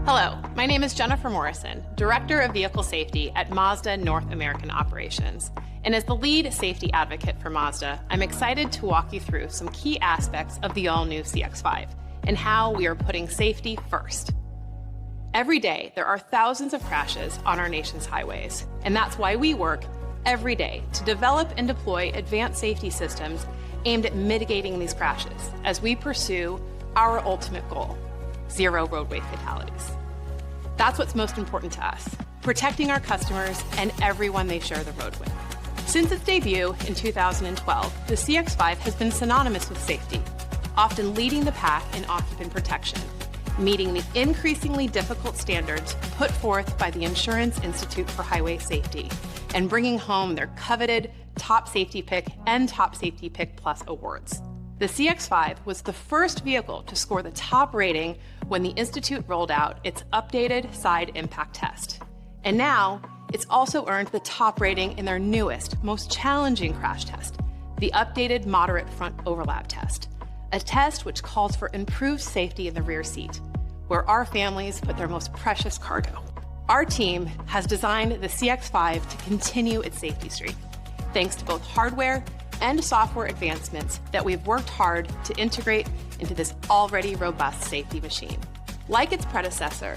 Hello, my name is Jennifer Morrison, Director of Vehicle Safety at Mazda North American Operations. And as the lead safety advocate for Mazda, I'm excited to walk you through some key aspects of the all-new CX-5 and how we are putting safety first. Every day, there are thousands of crashes on our nation's highways, and that's why we work every day to develop and deploy advanced safety systems aimed at mitigating these crashes as we pursue our ultimate goal: zero roadway fatalities. That's what's most important to us, protecting our customers and everyone they share the road with. Since its debut in 2012, the CX-5 has been synonymous with safety, often leading the pack in occupant protection, meeting the increasingly difficult standards put forth by the Insurance Institute for Highway Safety, and bringing home their coveted Top Safety Pick and Top Safety Pick Plus awards. The CX-5 was the first vehicle to score the top rating when the Institute rolled out its updated side impact test. And now, it's also earned the top rating in their newest, most challenging crash test, the updated moderate front overlap test, a test which calls for improved safety in the rear seat, where our families put their most precious cargo. Our team has designed the CX-5 to continue its safety streak, thanks to both hardware and software advancements that we've worked hard to integrate into this already robust safety machine. Like its predecessor,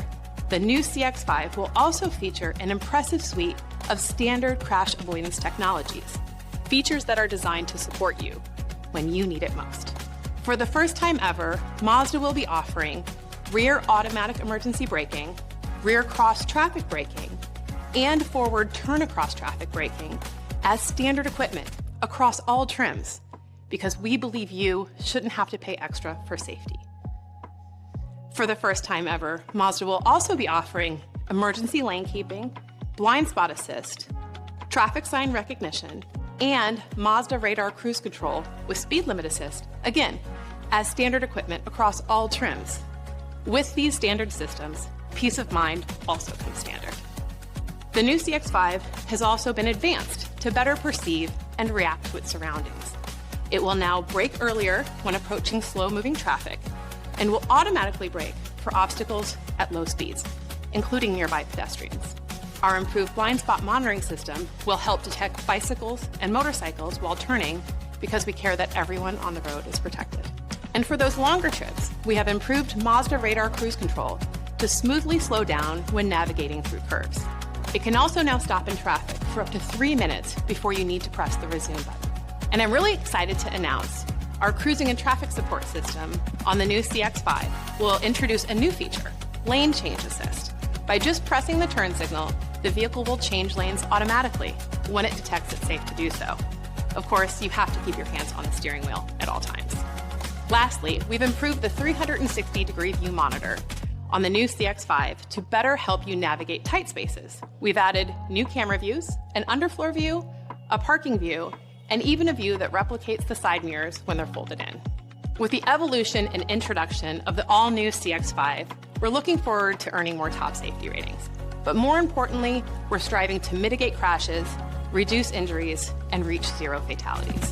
the new CX-5 will also feature an impressive suite of standard crash avoidance technologies, features that are designed to support you when you need it most. For the first time ever, Mazda will be offering rear automatic emergency braking, rear cross traffic braking, and forward turn across traffic braking as standard equipment across all trims, because we believe you shouldn't have to pay extra for safety. For the first time ever, Mazda will also be offering emergency lane keeping, blind spot assist, traffic sign recognition, and Mazda radar cruise control with speed limit assist, again, as standard equipment across all trims. With these standard systems, peace of mind also comes standard. The new CX-5 has also been advanced to better perceive and react to its surroundings. It will now brake earlier when approaching slow-moving traffic and will automatically brake for obstacles at low speeds, including nearby pedestrians. Our improved blind spot monitoring system will help detect bicycles and motorcycles while turning, because we care that everyone on the road is protected. And for those longer trips, we have improved Mazda radar cruise control to smoothly slow down when navigating through curves. It can also now stop in traffic for up to 3 minutes before you need to press the resume button. And I'm really excited to announce our cruising and traffic support system on the new CX-5 will introduce a new feature, lane change assist. By just pressing the turn signal, the vehicle will change lanes automatically when it detects it's safe to do so. Of course, you have to keep your hands on the steering wheel at all times. Lastly, we've improved the 360-degree view monitor on the new CX-5 to better help you navigate tight spaces. We've added new camera views, an underfloor view, a parking view, and even a view that replicates the side mirrors when they're folded in. With the evolution and introduction of the all-new CX-5, we're looking forward to earning more top safety ratings. But more importantly, we're striving to mitigate crashes, reduce injuries, and reach zero fatalities.